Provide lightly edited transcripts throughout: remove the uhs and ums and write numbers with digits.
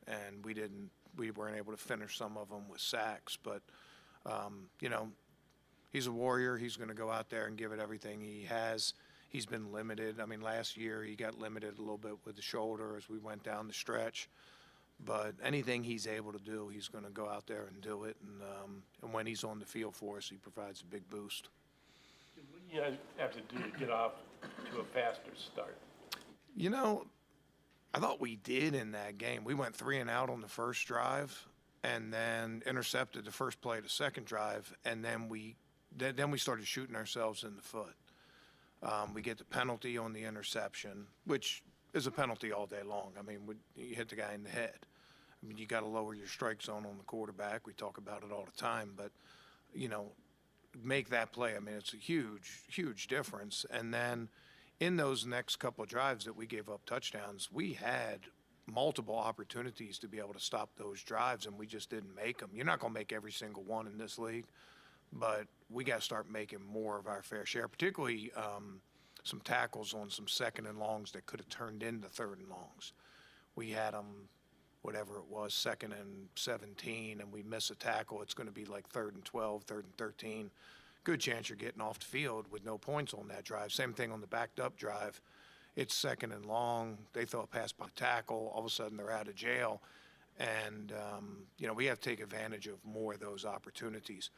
and we weren't able to finish some of them with sacks. But you know, he's a warrior. He's going to go out there and give it everything he has. He's been limited. I mean, last year he got limited a little bit with the shoulder as we went down the stretch. But anything he's able to do, he's going to go out there and do it. And when he's on the field for us, he provides a big boost. What do you guys have to do to get off to a faster start? You know, I thought we did in that game. We went 3 and out on the first drive, and then intercepted the first play of the second drive, and then we started shooting ourselves in the foot. We get the penalty on the interception, which is a penalty all day long. I mean, you hit the guy in the head. I mean, you got to lower your strike zone on the quarterback. We talk about it all the time, but you know, make that play. I mean, it's a huge, huge difference. And then in those next couple of drives that we gave up touchdowns, we had multiple opportunities to be able to stop those drives, and we just didn't make them. You're not going to make every single one in this league, but we got to start making more of our fair share, particularly some tackles on some second and longs that could have turned into third and longs. We had them, whatever it was, 2nd and 17, and we miss a tackle. It's going to be like 3rd and 12, 3rd and 13. Good chance you're getting off the field with no points on that drive. Same thing on the backed up drive. It's 2nd and long. They throw a pass by tackle. All of a sudden they're out of jail. And, you know, we have to take advantage of more of those opportunities.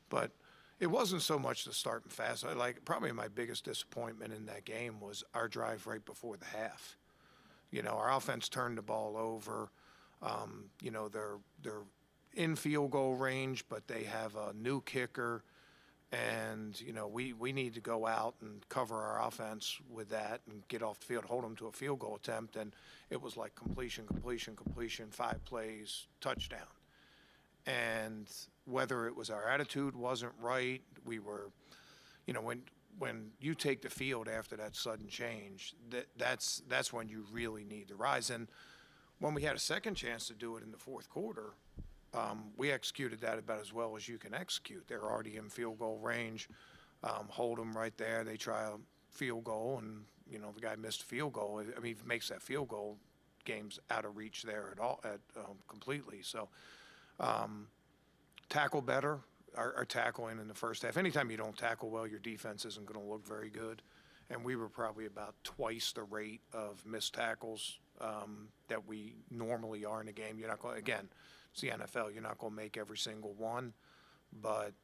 But it wasn't so much the starting fast. Probably my biggest disappointment in that game was our drive right before the half. You know, our offense turned the ball over. You know, they're in field goal range, but they have a new kicker. And, you know, we need to go out and cover our offense with that and get off the field, hold them to a field goal attempt. And it was like completion, 5 plays, touchdown. And whether it was our attitude wasn't right, we were, you know, when you take the field after that sudden change, that's when you really need to rise. And when we had a second chance to do it in the fourth quarter, we executed that about as well as you can execute. They're already in field goal range, hold them right there. They try a field goal, and, you know, the guy missed a field goal. I mean, if he makes that field goal, game's out of reach there completely. So tackle better. Our tackling in the first half. Anytime you don't tackle well, your defense isn't going to look very good. And we were probably about twice the rate of missed tackles that we normally are in a game. You're not going, again, it's the NFL. You're not going to make every single one, but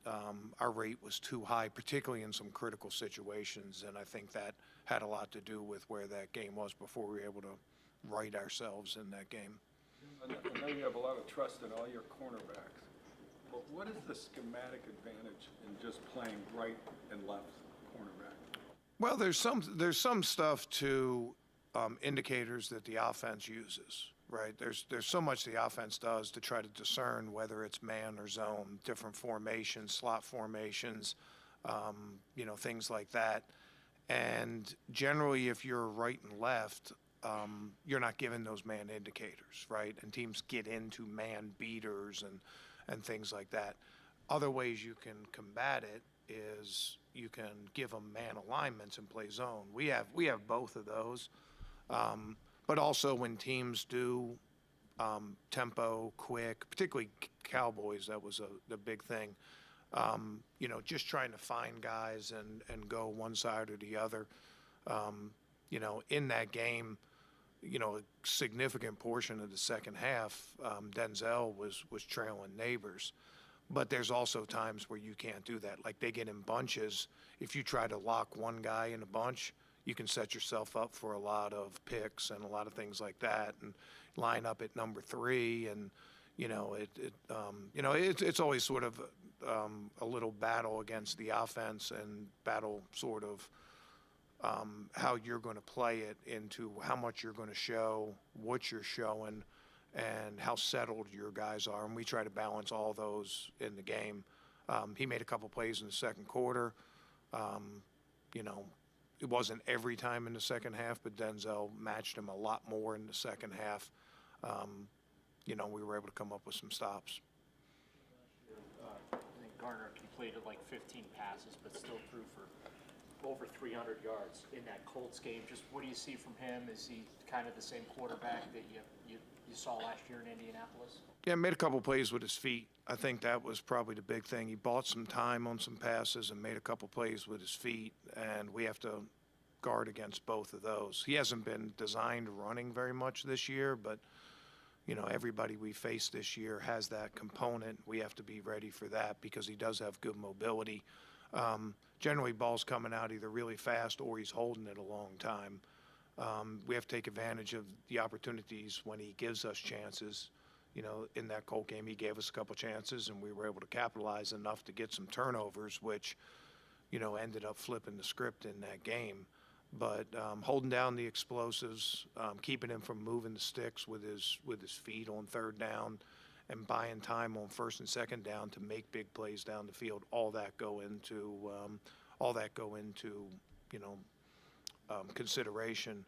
our rate was too high, particularly in some critical situations. And I think that had a lot to do with where that game was before we were able to right ourselves in that game. I know you have a lot of trust in all your cornerbacks, but what is the schematic advantage in just playing right and left cornerback? Well, there's some stuff to indicators that the offense uses, right? There's so much the offense does to try to discern whether it's man or zone, different formations, slot formations, you know, things like that. And generally, if you're right and left, you're not given those man indicators, right? And teams get into man beaters and things like that. Other ways you can combat it is you can give them man alignments and play zone. We have both of those, but also when teams do tempo, quick, particularly Cowboys, that was the big thing. You know, just trying to find guys and go one side or the other. You know, in that game, you know, a significant portion of the second half, Denzel was trailing Neighbors. But there's also times where you can't do that. Like, they get in bunches. If you try to lock one guy in a bunch, you can set yourself up for a lot of picks and a lot of things like that, and line up at number 3. And, you know, it's always sort of a little battle against the offense and battle sort of how you're going to play it into how much you're going to show, what you're showing, and how settled your guys are. And we try to balance all those in the game. He made a couple plays in the second quarter. You know, it wasn't every time in the second half, but Denzel matched him a lot more in the second half. You know, we were able to come up with some stops. I think Garner completed like 15 passes, but still threw for over 300 yards in that Colts game. Just what do you see from him? Is he kind of the same quarterback that you you saw last year in Indianapolis? Yeah, made a couple plays with his feet. I think that was probably the big thing. He bought some time on some passes and made a couple plays with his feet, and we have to guard against both of those. He hasn't been designed running very much this year, but you know, everybody we face this year has that component. We have to be ready for that because he does have good mobility. Generally, ball's coming out either really fast or he's holding it a long time. We have to take advantage of the opportunities when he gives us chances. You know, in that Colt game, he gave us a couple chances, and we were able to capitalize enough to get some turnovers, which, you know, ended up flipping the script in that game. But holding down the explosives, keeping him from moving the sticks with his feet on third down, and buying time on first and second down to make big plays down the field. All that go into you know, consideration.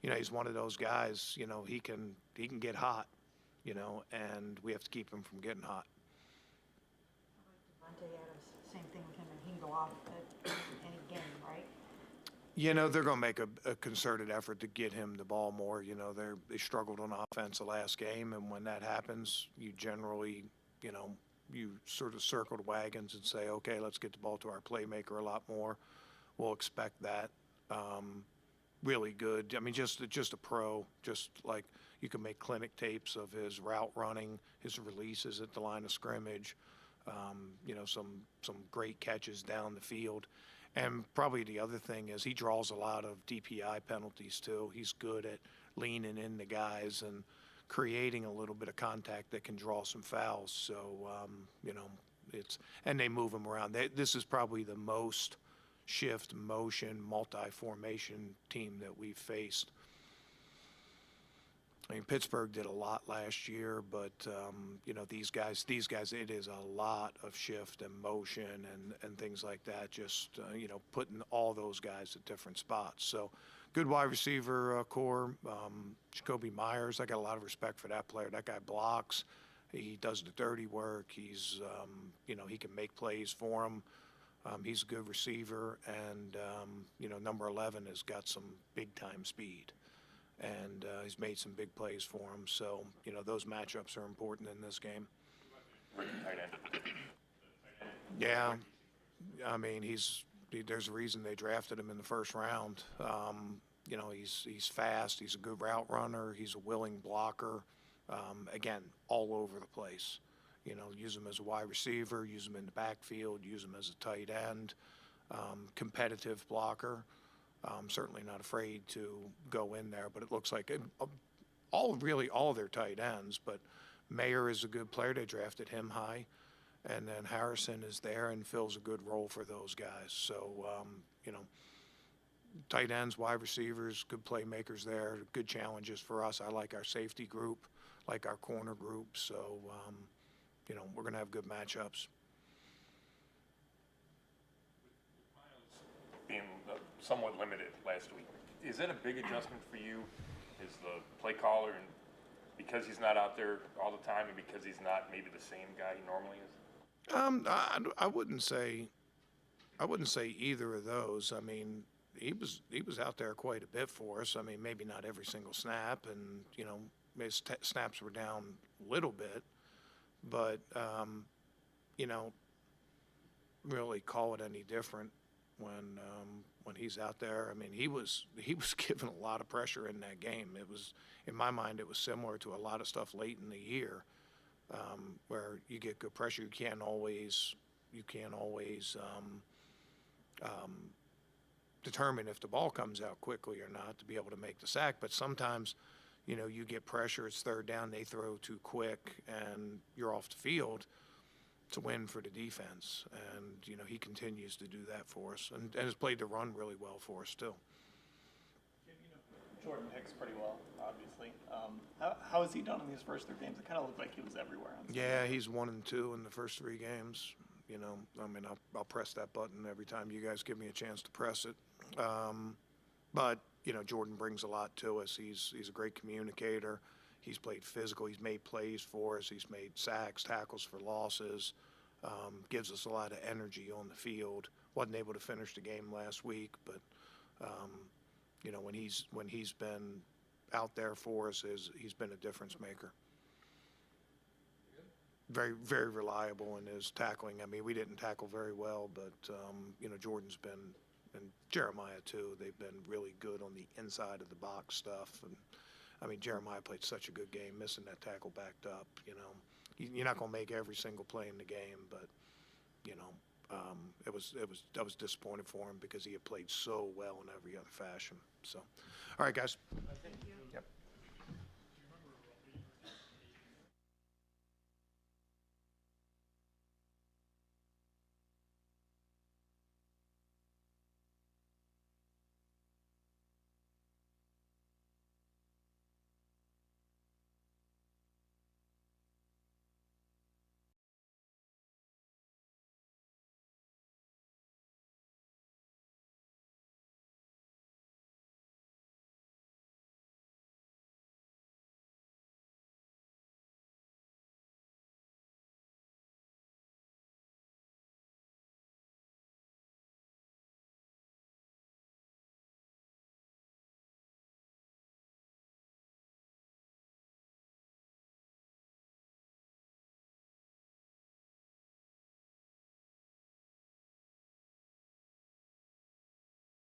You know, he's one of those guys. You know, he can get hot. You know, and we have to keep him from getting hot. Devontae Adams, same thing with him, and he can go off at any game, right? You know, they're going to make a concerted effort to get him the ball more. You know, they struggled on offense the last game, and when that happens, you generally, you know, you sort of circle the wagons and say, okay, let's get the ball to our playmaker a lot more. We'll expect that. Really good. I mean, just a pro, just like you can make clinic tapes of his route running, his releases at the line of scrimmage, you know, some great catches down the field. And probably the other thing is he draws a lot of DPI penalties too. He's good at leaning in the guys and creating a little bit of contact that can draw some fouls. So, you know, and they move him around. This is probably the most shift, motion, multi-formation team that we've faced. I mean, Pittsburgh did a lot last year, but you know, these guys, it is a lot of shift and motion and things like that. Just you know, putting all those guys at different spots. So, good wide receiver core. Jacoby Myers, I got a lot of respect for that player. That guy blocks. He does the dirty work. He's you know, he can make plays for him. He's a good receiver, and you know, number 11 has got some big time speed. And he's made some big plays for him. So, you know, those matchups are important in this game. Yeah, I mean, there's a reason they drafted him in the first round. You know, he's fast. He's a good route runner. He's a willing blocker. Again, all over the place. You know, use him as a wide receiver, use him in the backfield, use him as a tight end, competitive blocker. Certainly not afraid to go in there, but it looks like all of their tight ends, but Mayer is a good player. They drafted him high, and then Harrison is there and fills a good role for those guys. So, you know, tight ends, wide receivers, good playmakers there, good challenges for us. I like our safety group, like our corner group. So, you know, we're going to have good matchups. Being somewhat limited last week, is it a big adjustment for you as the play caller, and because he's not out there all the time, and because he's not maybe the same guy he normally is? I wouldn't say either of those. I mean, he was out there quite a bit for us. I mean, maybe not every single snap, and you know, his snaps were down a little bit, but you know, really call it any different when he's out there. I mean, he was given a lot of pressure in that game. It was, in my mind, it was similar to a lot of stuff late in the year, where you get good pressure. You can't always determine if the ball comes out quickly or not to be able to make the sack. But sometimes, you know, you get pressure. It's third down. They throw too quick, and you're off the field. To win for the defense, and you know, he continues to do that for us, and has played the run really well for us too. You know Jordan Hicks pretty well, obviously. How has he done in these first 3 games? It kind of looked like he was everywhere. Yeah, he's 1 and 2 in the first 3 games. You know, I mean, I'll press that button every time you guys give me a chance to press it. But you know, Jordan brings a lot to us. He's a great communicator. He's played physical. He's made plays for us. He's made sacks, tackles for losses. Gives us a lot of energy on the field. Wasn't able to finish the game last week, but you know, when he's been out there for us he's been a difference maker. Very, very reliable in his tackling. I mean, we didn't tackle very well, but, you know, Jordan's been, and Jeremiah too, they've been really good on the inside of the box stuff. And I mean, Jeremiah played such a good game, missing that tackle backed up, you know. You're not going to make every single play in the game, but, you know, I was disappointed for him because he had played so well in every other fashion. So, all right, guys. Thank you. Yep.